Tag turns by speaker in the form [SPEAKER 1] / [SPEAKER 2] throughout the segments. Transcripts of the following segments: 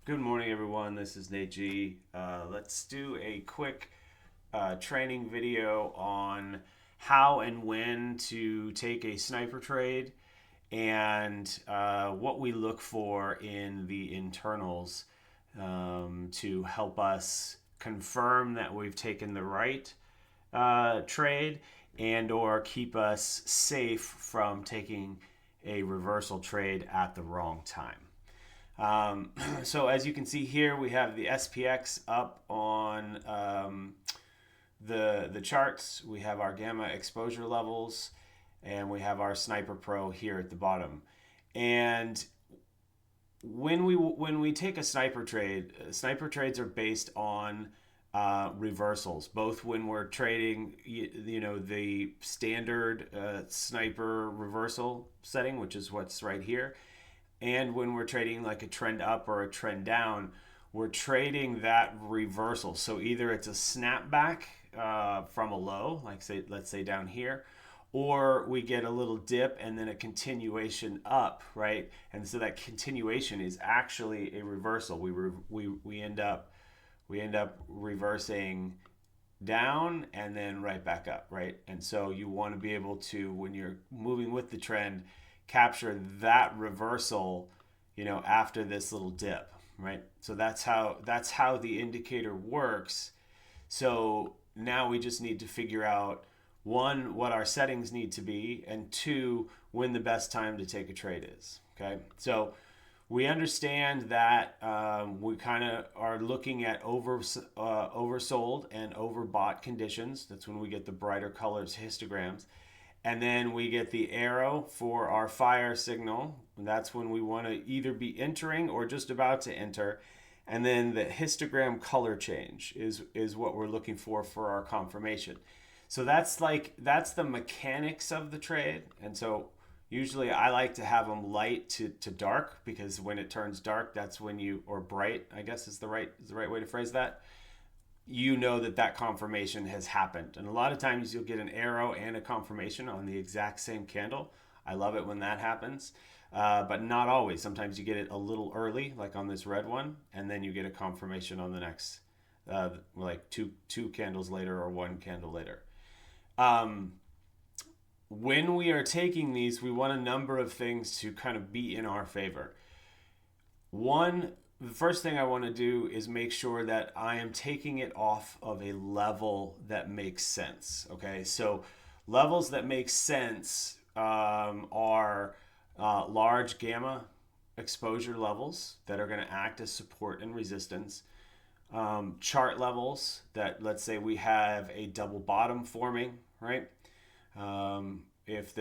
[SPEAKER 1] Good morning, everyone. This is Nate G. Let's do a quick training video on how and when to take a sniper trade and what we look for in the internals to help us confirm that we've taken the right trade and or keep us safe from taking a reversal trade at the wrong time. So as you can see here, we have the SPX up on the charts. We have our gamma exposure levels, and we have our Sniper Pro here at the bottom. And when we take a sniper trade, sniper trades are based on reversals, both when we're trading, the standard sniper reversal setting, which is what's right here, and when we're trading like a trend up or a trend down, we're trading that reversal. So either it's a snapback from a low, like let's say down here, or we get a little dip and then a continuation up, right? And so that continuation is actually a reversal. We end up reversing down and then right back up, right? And so you want to be able to, when you're moving with the trend, capture that reversal, after this little dip, right? So that's how the indicator works. So now we just need to figure out, one, what our settings need to be, and two, when the best time to take a trade is. Okay, so we understand that we kind of are looking at oversold and overbought conditions. That's when we get the brighter colors histograms. And then we get the arrow for our fire signal. That's when we want to either be entering or just about to enter. And then the histogram color change is what we're looking for our confirmation. So that's the mechanics of the trade. And so usually I like to have them light to dark, because when it turns dark, that's when or bright, I guess is the right way to phrase that. That confirmation has happened. And a lot of times you'll get an arrow and a confirmation on the exact same candle. I love it when that happens, but not always. Sometimes you get it a little early, like on this red one, and then you get a confirmation on the next, like two candles later or one candle later. When we are taking these, we want a number of things to kind of be in our favor. One, the first thing I want to do is make sure that I am taking it off of a level that makes sense. Okay, so levels that make sense are large gamma exposure levels that are going to act as support and resistance. Chart levels that, let's say we have a double bottom forming, right? If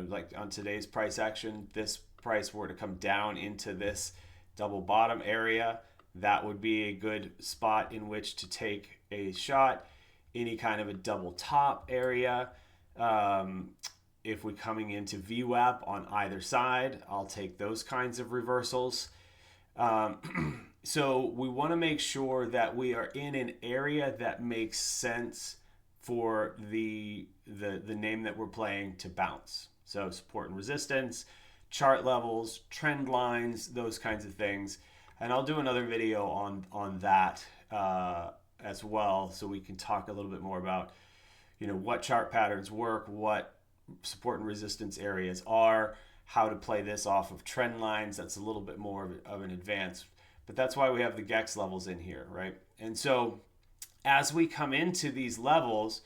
[SPEAKER 1] like on today's price action, this price were to come down into this double bottom area, that would be a good spot in which to take a shot. Any kind of a double top area, if we're coming into VWAP on either side, I'll take those kinds of reversals. So we want to make sure that we are in an area that makes sense for the name that we're playing to bounce. So support and resistance, chart levels, trend lines, those kinds of things. And I'll do another video on that as well, so we can talk a little bit more about what chart patterns work, what support and resistance areas are, how to play this off of trend lines. That's a little bit more of an advance, but that's why we have the GEX levels in here, right? And so as we come into these levels,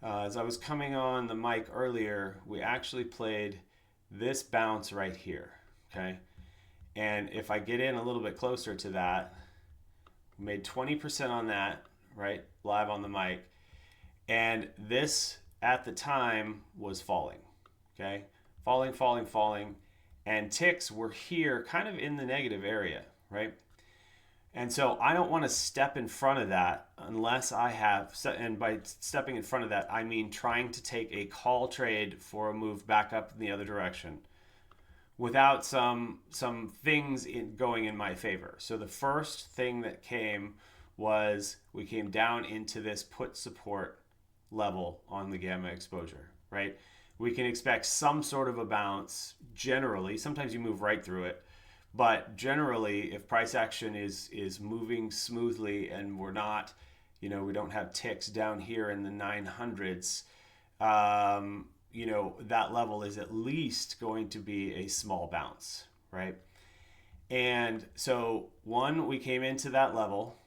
[SPEAKER 1] as I was coming on the mic earlier, we actually played this bounce right here, okay? And if I get in a little bit closer to that, we made 20% on that, right? Live on the mic. And this at the time was falling, okay? Falling. And ticks were here kind of in the negative area, right? And so I don't want to step in front of that unless I have, and by stepping in front of that, I mean trying to take a call trade for a move back up in the other direction without some things going in my favor. So the first thing that came was we came down into this put support level on the gamma exposure, right? We can expect some sort of a bounce generally. Sometimes you move right through it, But generally, if price action is moving smoothly and we're not, we don't have ticks down here in the 900s, that level is at least going to be a small bounce, right? And so, one, we came into that level.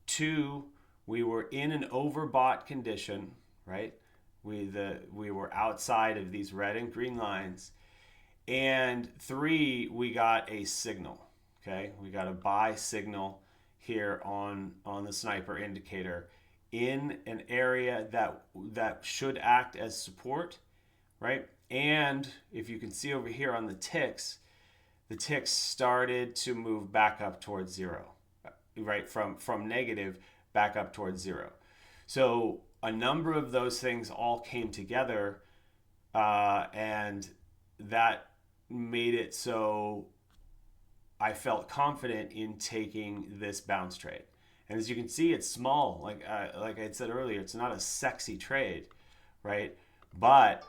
[SPEAKER 1] Two, we were in an overbought condition, right? We were outside of these red and green lines. And three, we got a signal. Okay, we got a buy signal here on the sniper indicator in an area that should act as support, right? And if you can see over here on the ticks started to move back up towards zero, right? From negative back up towards zero. So a number of those things all came together, and that made it so I felt confident in taking this bounce trade. And as you can see, it's small. Like I said earlier, it's not a sexy trade, right? But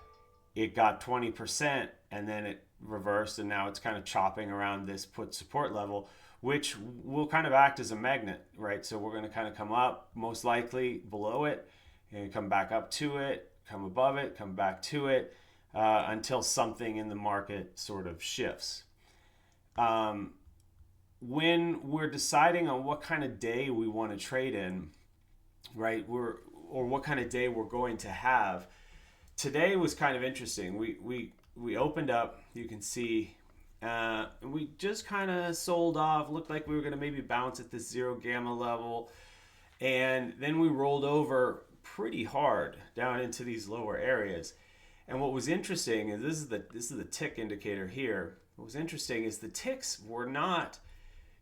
[SPEAKER 1] it got 20% and then it reversed, and now it's kind of chopping around this put support level, which will kind of act as a magnet, right? So we're going to kind of come up, most likely below it, and come back up to it, come above it, come back to it, until something in the market sort of shifts. When we're deciding on what kind of day we want to trade in, right, or what kind of day we're going to have, today was kind of interesting. We opened up, you can see, we just kind of sold off, looked like we were going to maybe bounce at this zero gamma level, and then we rolled over pretty hard down into these lower areas. And what was interesting is this is the tick indicator here. What was interesting is the ticks were not,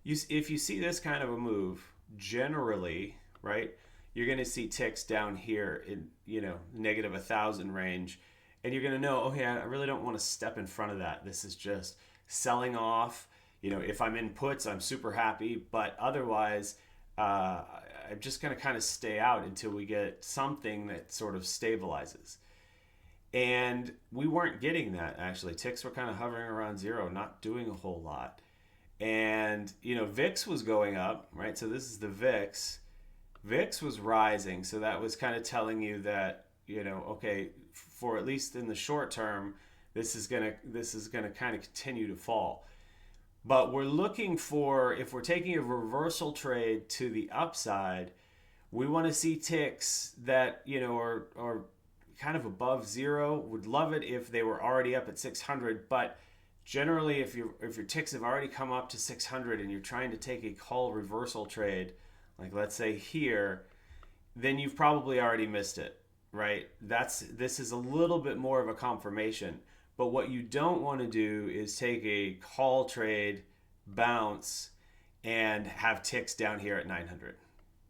[SPEAKER 1] if you see this kind of a move, generally, right, you're going to see ticks down here in, negative 1,000 range. And you're going to know, okay, I really don't want to step in front of that. This is just selling off. If I'm in puts, I'm super happy. But otherwise, I'm just going to kind of stay out until we get something that sort of stabilizes. And we weren't getting that, actually. Ticks were kind of hovering around zero, not doing a whole lot. And, VIX was going up, right? So this is the VIX. VIX was rising, so that was kind of telling you that, okay, for at least in the short term, this is gonna kind of continue to fall. But we're looking for, if we're taking a reversal trade to the upside, we want to see ticks that are kind of above zero. Would love it if they were already up at 600, but generally, if your ticks have already come up to 600 and you're trying to take a call reversal trade, like let's say here, then you've probably already missed it, right? This is a little bit more of a confirmation. But what you don't want to do is take a call trade, bounce, and have ticks down here at 900,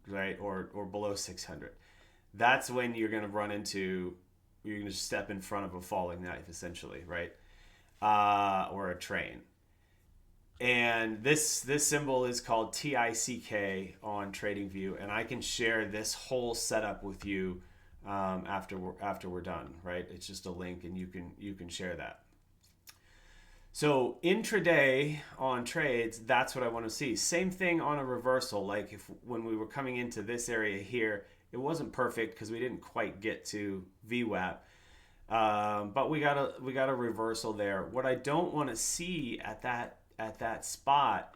[SPEAKER 1] right? Or below 600. That's when you're going to step in front of a falling knife, essentially, right? Or a train. And this symbol is called TICK on TradingView, and I can share this whole setup with you after we're done, right? It's just a link, and you can share that. So intraday on trades, that's what I want to see. Same thing on a reversal. Like when we were coming into this area here, it wasn't perfect because we didn't quite get to VWAP. But we got a reversal there. What I don't want to see at that spot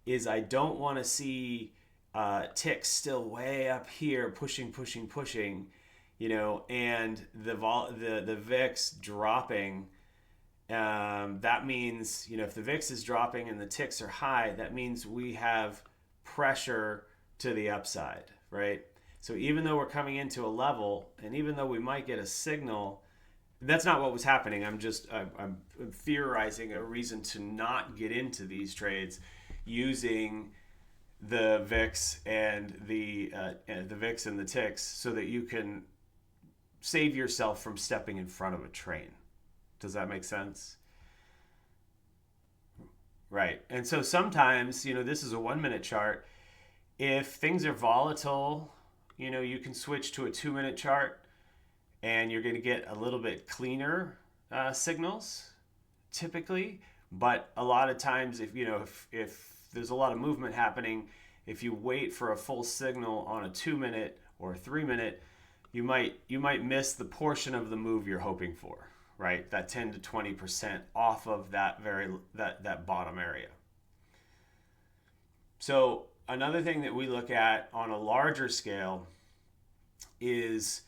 [SPEAKER 1] is I don't want to see ticks still way up here pushing, and the VIX dropping. That means, if the VIX is dropping and the ticks are high, that means we have pressure to the upside, right? So even though we're coming into a level, and even though we might get a signal, that's not what was happening. I'm theorizing a reason to not get into these trades using the VIX and the VIX and the ticks so that you can save yourself from stepping in front of a train. Does that make sense? Right. And so sometimes, this is a 1 minute chart. If things are volatile, you can switch to a 2 minute chart and you're going to get a little bit cleaner signals typically. But a lot of times, if there's a lot of movement happening, if you wait for a full signal on a 2 minute or a 3 minute, you might miss the portion of the move you're hoping for, right? That 10 to 20% off of that bottom area. So another thing that we look at on a larger scale is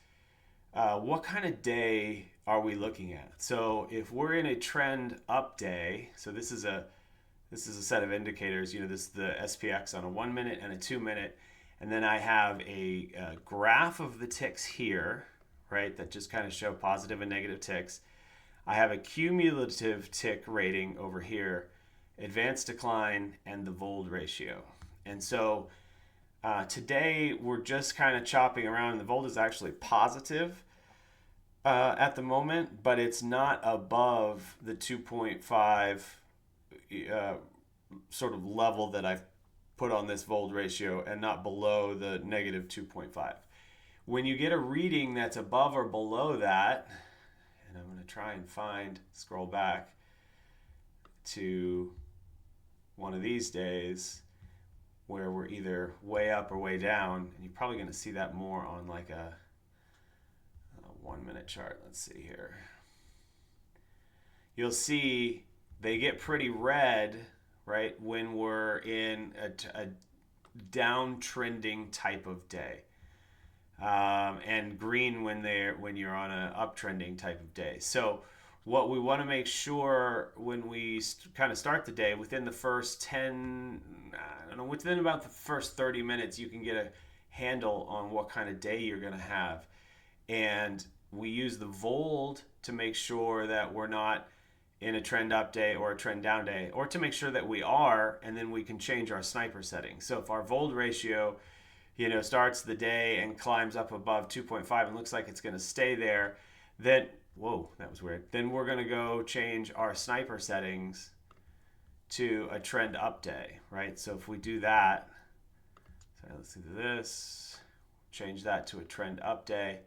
[SPEAKER 1] what kind of day are we looking at? So if we're in a trend up day, so this is a set of indicators. This is the SPX on a 1 minute and a 2 minute, and then I have a graph of the ticks here, right? That just kind of show positive and negative ticks. I have a cumulative tick rating over here, advanced decline, and the Vold ratio. And so today we're just kind of chopping around. The Vold is actually positive at the moment, but it's not above the 2.5 sort of level that I've put on this Vold ratio, and not below the negative 2.5. When you get a reading that's above or below that, and I'm going to try and scroll back to one of these days where we're either way up or way down, and you're probably going to see that more on like a 1 minute chart. Let's see here. You'll see they get pretty red, right, when we're in a downtrending type of day, and green when you're on an uptrending type of day. So what we want to make sure when we kind of start the day, within the first 10, within about the first 30 minutes, you can get a handle on what kind of day you're going to have. And we use the Vold to make sure that we're not in a trend up day or a trend down day, or to make sure that we are, and then we can change our sniper settings. So if our Vold ratio, starts the day and climbs up above 2.5 and looks like it's going to stay there, then, whoa, that was weird. Then we're going to go change our sniper settings to a trend up day, right? So if we do that, let's do this, change that to a trend up day.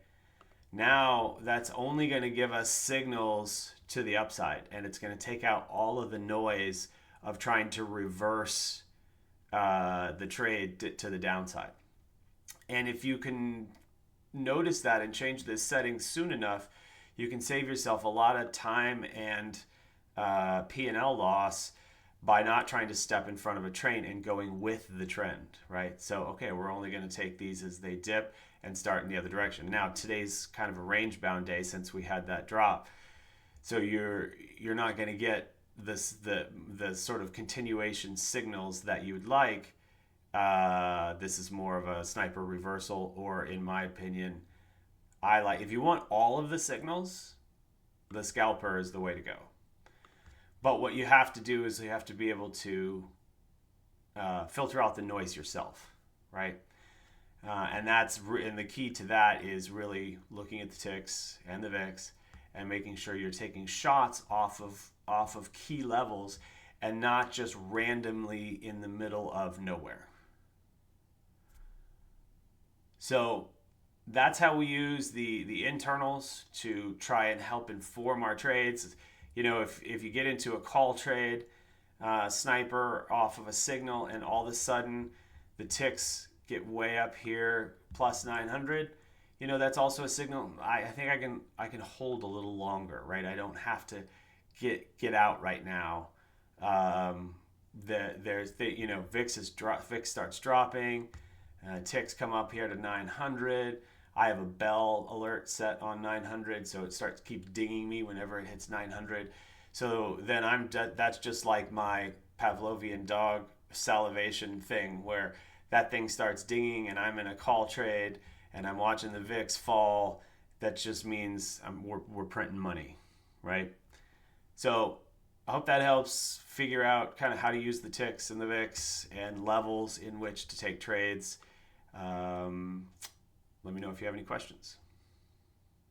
[SPEAKER 1] Now that's only going to give us signals to the upside, and it's going to take out all of the noise of trying to reverse the trade to the downside. And if you can notice that and change this setting soon enough, you can save yourself a lot of time and P&L loss by not trying to step in front of a train and going with the trend, right? So, okay, we're only going to take these as they dip and start in the other direction. Now, today's kind of a range-bound day since we had that drop. So you're not going to get the sort of continuation signals that you would like. This is more of a sniper reversal, or in my opinion, if you want all of the signals, the scalper is the way to go. But what you have to do is you have to be able to filter out the noise yourself, right? And the key to that is really looking at the ticks and the VIX and making sure you're taking shots off of key levels and not just randomly in the middle of nowhere. So that's how we use the internals to try and help inform our trades. If you get into a call trade, sniper off of a signal, and all of a sudden the ticks get way up here, plus 900, that's also a signal. I think I can hold a little longer, right? I don't have to get out right now. VIX starts dropping, ticks come up here to 900. I have a bell alert set on 900, so it starts keep dinging me whenever it hits 900. So then that's just like my Pavlovian dog salivation thing, where that thing starts dinging and I'm in a call trade and I'm watching the VIX fall. That just means we're printing money, right? So I hope that helps figure out kind of how to use the ticks and the VIX and levels in which to take trades. Let me know if you have any questions.